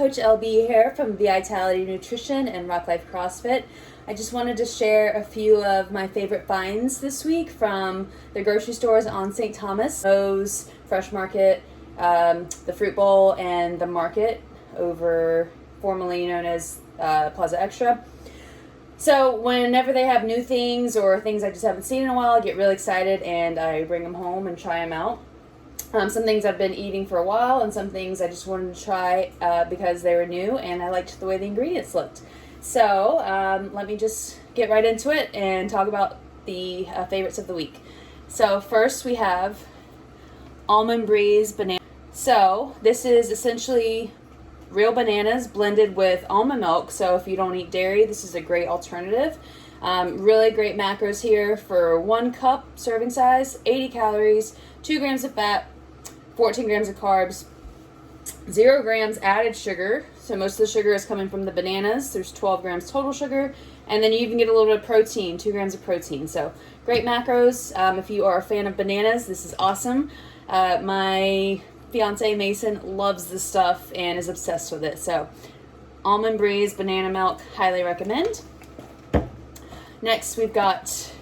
Coach LB here from V.I.tality Nutrition and Rock Life CrossFit. I just wanted to share a few of my favorite finds this week from the grocery stores on St. Thomas, Moe's, Fresh Market, the Fruit Bowl, and the Market, over formerly known as Plaza Extra. So whenever they have new things or things I just haven't seen in a while, I get really excited and I bring them home and try them out. Some things I've been eating for a while, and some things I just wanted to try because they were new and I liked the way the ingredients looked. So let me just get right into it and talk about the favorites of the week. So first we have Almond Breeze banana. So this is essentially real bananas blended with almond milk. So if you don't eat dairy, this is a great alternative. Really great macros here for 1 cup serving size, 80 calories, 2 grams of fat, 14 grams of carbs, 0 grams added sugar. So most of the sugar is coming from the bananas. There's 12 grams total sugar. And then you even get a little bit of protein, 2 grams of protein. So great macros. If you are a fan of bananas, this is awesome. My fiance Mason loves this stuff and is obsessed with it. So Almond Breeze banana milk, highly recommend. Next we've got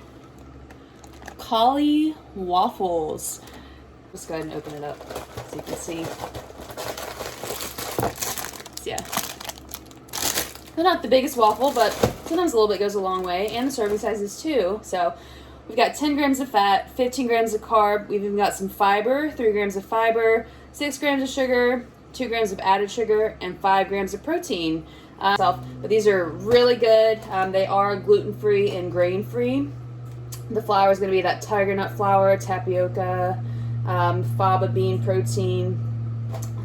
Cauli Waffles. Let's go ahead and open it up so you can see. So, yeah. They're not the biggest waffle, but sometimes a little bit goes a long way, and the serving sizes too. So we've got 10 grams of fat, 15 grams of carb. We've even got some fiber, 3 grams of fiber, 6 grams of sugar, 2 grams of added sugar, and 5 grams of protein. But these are really good. They are gluten-free and grain-free. The flour is going to be that tiger nut flour, tapioca, faba bean protein,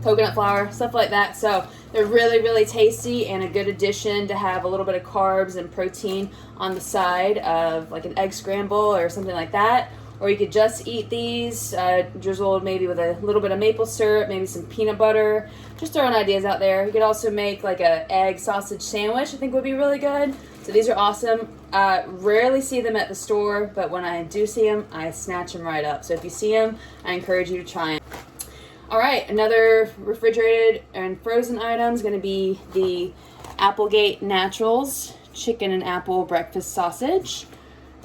coconut flour, stuff like that. So they're really, really tasty and a good addition to have a little bit of carbs and protein on the side of like an egg scramble or something like that. Or you could just eat these, drizzled maybe with a little bit of maple syrup, maybe some peanut butter. Just throwing ideas out there. You could also make like a egg sausage sandwich, I think would be really good. So these are awesome. Rarely see them at the store, but when I do see them, I snatch them right up. So if you see them, I encourage you to try them. All right, another refrigerated and frozen item is going to be the Applegate Naturals chicken and apple breakfast sausage.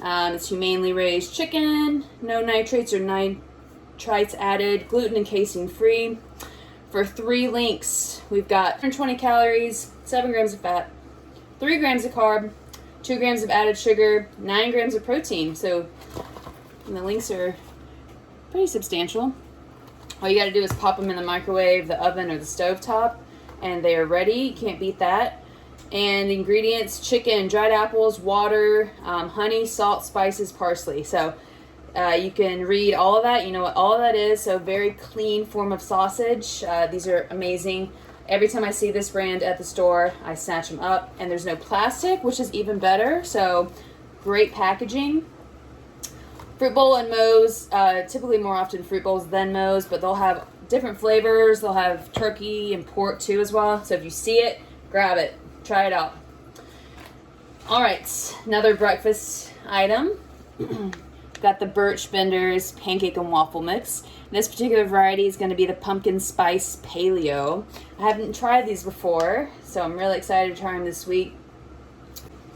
It's humanely raised chicken, no nitrates or nitrites added, gluten and casein free. For 3 links, we've got 120 calories, 7 grams of fat, 3 grams of carb, 2 grams of added sugar, 9 grams of protein. So the links are pretty substantial. All you got to do is pop them in the microwave, the oven, or the stovetop, and they are ready. You can't beat that. And the ingredients: chicken, dried apples, water, honey, salt, spices, parsley. So you can read all of that. You know what all of that is. So very clean form of sausage. These are amazing. Every time I see this brand at the store, I snatch them up. And there's no plastic, which is even better. So great packaging. Fruit Bowl and Moe's, typically more often Fruit Bowls than Moe's, but they'll have different flavors. They'll have turkey and pork too as well. So if you see it, grab it. Try it out. All right, another breakfast item. Got the Birch Benders pancake and waffle mix. This particular variety is going to be the pumpkin spice paleo. I haven't tried these before, so I'm really excited to try them this week.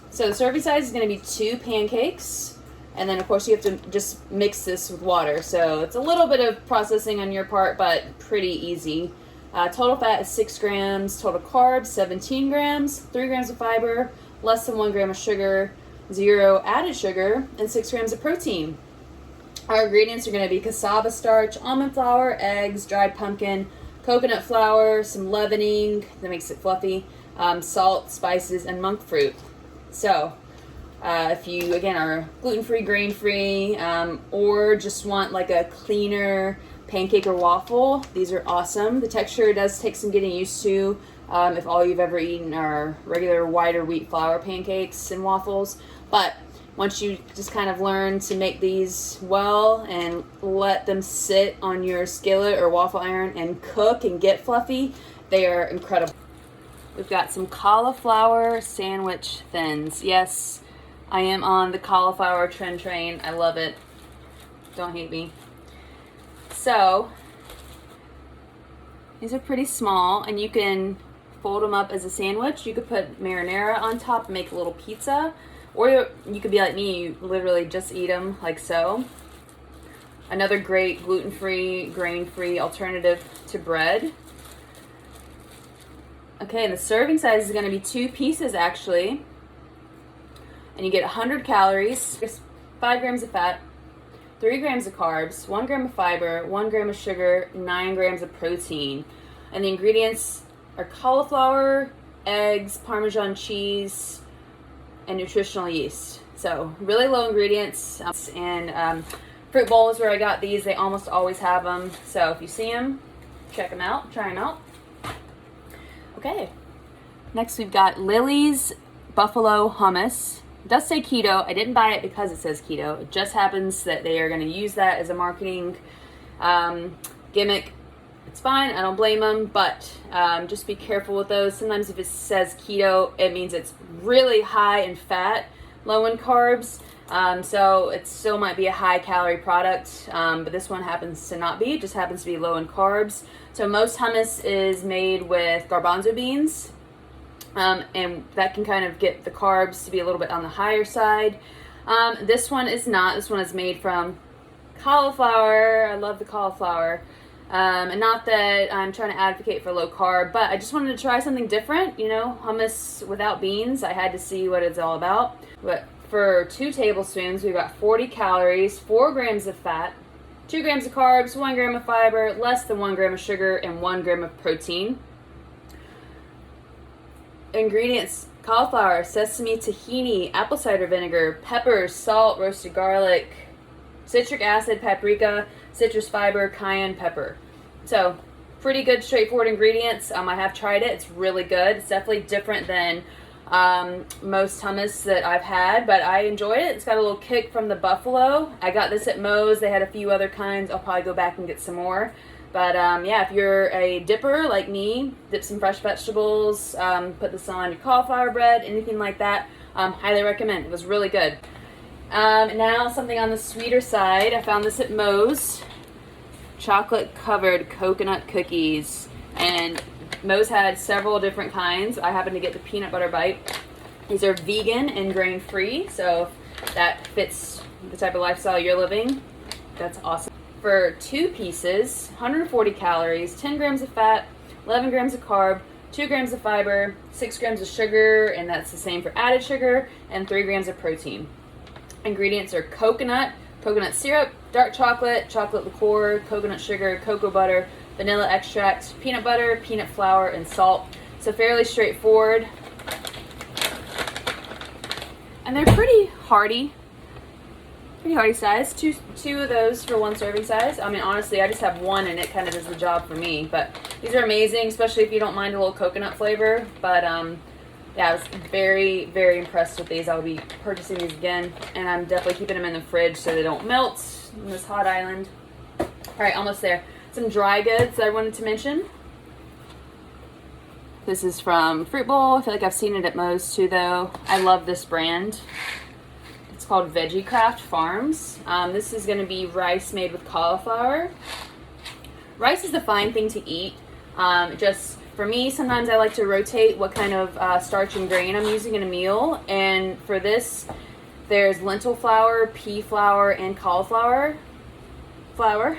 So the serving size is going to be 2 pancakes, and then of course you have to just mix this with water. So it's a little bit of processing on your part, but pretty easy. Total fat is 6 grams, total carbs 17 grams, 3 grams of fiber, less than 1 gram of sugar, 0 added sugar, and 6 grams of protein. Our ingredients are going to be cassava starch, almond flour, eggs, dried pumpkin, coconut flour, some leavening that makes it fluffy, salt, spices, and monk fruit. So if you, again, are gluten-free, grain-free, or just want like a cleaner pancake or waffle, these are awesome. The texture does take some getting used to if all you've ever eaten are regular white or wheat flour pancakes and waffles. But once you just kind of learn to make these well and let them sit on your skillet or waffle iron and cook and get fluffy, they are incredible. We've got some cauliflower sandwich thins. Yes, I am on the cauliflower trend train. I love it. Don't hate me. So these are pretty small, and you can fold them up as a sandwich. You could put marinara on top and make a little pizza. Or you could be like me, you literally just eat them like so. Another great gluten-free, grain-free alternative to bread. Okay, and the serving size is going to be 2 pieces actually. And you get 100 calories, 5 grams of fat, 3 grams of carbs, 1 gram of fiber, 1 gram of sugar, 9 grams of protein. And the ingredients are cauliflower, eggs, Parmesan cheese, and nutritional yeast. So really low ingredients. And fruit bowls where I got these, they almost always have them. So if you see them, check them out, try them out. Okay. Next we've got Lily's Buffalo Hummus. It does say keto. I didn't buy it because it says keto. It just happens that they are going to use that as a marketing gimmick. It's fine. I don't blame them, but just be careful with those. Sometimes if it says keto, it means it's really high in fat, low in carbs. So it still might be a high calorie product, but this one happens to not be. It just happens to be low in carbs. So most hummus is made with garbanzo beans. And that can kind of get the carbs to be a little bit on the higher side. This one is not. This one is made from cauliflower. I love the cauliflower. And not that I'm trying to advocate for low carb, but I just wanted to try something different. You know, hummus without beans. I had to see what it's all about. But for 2 tablespoons, we've got 40 calories, 4 grams of fat, 2 grams of carbs, 1 gram of fiber, less than 1 gram of sugar, and 1 gram of protein. Ingredients: cauliflower, sesame, tahini, apple cider vinegar, peppers, salt, roasted garlic, citric acid, paprika, citrus fiber, cayenne pepper. So pretty good, straightforward ingredients. I have tried it. It's really good. It's definitely different than most hummus that I've had, but I enjoyed it. It's got a little kick from the buffalo. I got this at Moe's. They had a few other kinds. I'll probably go back and get some more. But yeah, if you're a dipper like me, dip some fresh vegetables, put this on your cauliflower bread, anything like that, highly recommend. It was really good. Now something on the sweeter side. I found this at Moe's. Chocolate covered coconut cookies. And Moe's had several different kinds. I happen to get the peanut butter bite. These are vegan and grain free, so if that fits the type of lifestyle you're living, that's awesome. For 2 pieces, 140 calories, 10 grams of fat, 11 grams of carb, 2 grams of fiber, 6 grams of sugar, and that's the same for added sugar, and 3 grams of protein. Ingredients are coconut, coconut syrup, dark chocolate, chocolate liqueur, coconut sugar, cocoa butter, vanilla extract, peanut butter, peanut flour, and salt. So fairly straightforward. And they're pretty hearty size. Two of those for 1 serving size. I mean, honestly, I just have 1 and it kind of does the job for me. But these are amazing, especially if you don't mind a little coconut flavor. But yeah, I was very, very impressed with these. I'll be purchasing these again, and I'm definitely keeping them in the fridge so they don't melt in this hot island. All right, almost there. Some dry goods that I wanted to mention. This is from Fruit Bowl. I feel like I've seen it at Moe's too, though. I love this brand. It's called Veggie Farms. This is going to be rice made with cauliflower. Rice is a fine thing to eat. Just for me, sometimes I like to rotate what kind of starch and grain I'm using in a meal. And for this, there's lentil flour, pea flour, and cauliflower flour.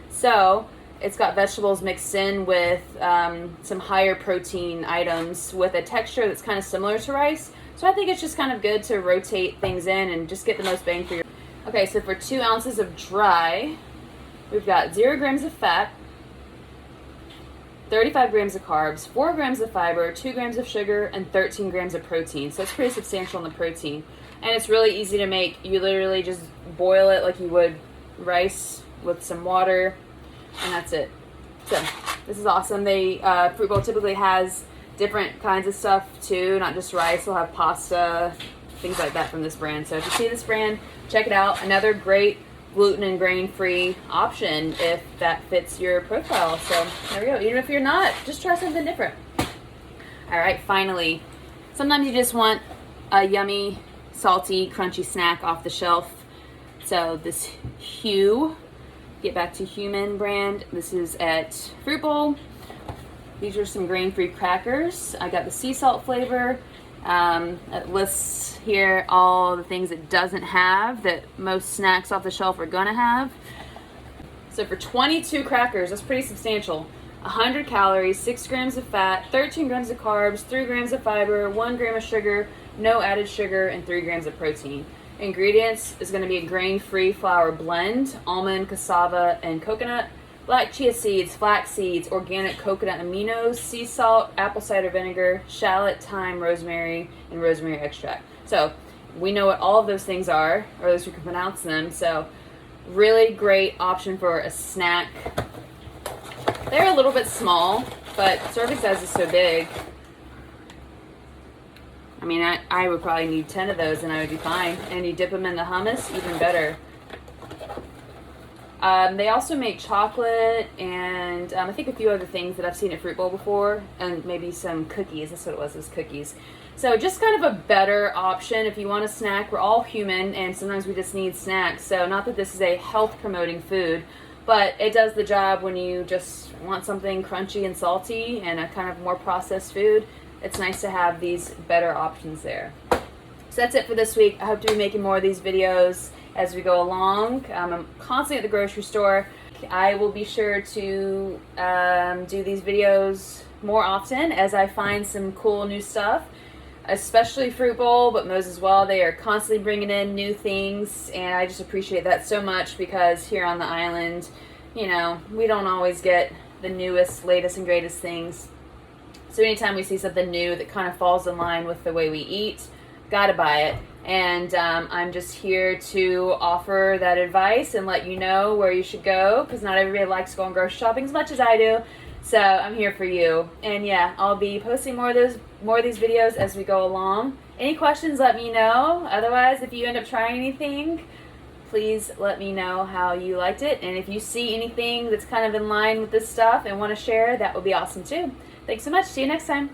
So it's got vegetables mixed in with some higher protein items with a texture that's kind of similar to rice. So I think it's just kind of good to rotate things in and just get the most bang for your... Okay, so for 2 ounces of dry, we've got 0 grams of fat, 35 grams of carbs, 4 grams of fiber, 2 grams of sugar, and 13 grams of protein. So it's pretty substantial in the protein. And it's really easy to make. You literally just boil it like you would rice with some water, and that's it. So this is awesome. Fruit Bowl typically has different kinds of stuff too, not just rice. They'll have pasta, things like that from this brand. So if you see this brand, check it out. Another great gluten and grain-free option if that fits your profile. So there we go. Even if you're not, just try something different. All right, finally, sometimes you just want a yummy, salty, crunchy snack off the shelf. So this Get Back to Human brand. This is at Fruit Bowl. These are some grain-free crackers. I got the sea salt flavor. It lists here all the things it doesn't have that most snacks off the shelf are gonna have. So for 22 crackers, that's pretty substantial. 100 calories, 6 grams of fat, 13 grams of carbs, 3 grams of fiber, 1 gram of sugar, no added sugar, and 3 grams of protein. Ingredients is going to be a grain-free flour blend, almond, cassava, and coconut, black chia seeds, flax seeds, organic coconut aminos, sea salt, apple cider vinegar, shallot, thyme, rosemary, and rosemary extract. So we know what all of those things are, or at least we can pronounce them. So really great option for a snack. They're a little bit small, but serving size is so big. I mean, I would probably need 10 of those and I would be fine. And you dip them in the hummus, even better. They also make chocolate and I think a few other things that I've seen at Fruit Bowl before, and maybe some cookies. That's what it was cookies. So just kind of a better option if you want a snack. We're all human and sometimes we just need snacks. So not that this is a health promoting food, but it does the job when you just want something crunchy and salty and a kind of more processed food. It's nice to have these better options there. So that's it for this week. I hope to be making more of these videos as we go along. I'm constantly at the grocery store. I will be sure to do these videos more often as I find some cool new stuff, especially Fruit Bowl, but Moe's as well. They are constantly bringing in new things, and I just appreciate that so much because here on the island, you know, we don't always get the newest, latest, and greatest things. So anytime we see something new that kind of falls in line with the way we eat, gotta buy it. And I'm just here to offer that advice and let you know where you should go, because not everybody likes going grocery shopping as much as I do. So I'm here for you. And yeah, I'll be posting more of these videos as we go along. Any questions, let me know. Otherwise, if you end up trying anything, please let me know how you liked it. And if you see anything that's kind of in line with this stuff and want to share, that would be awesome too. Thanks so much. See you next time.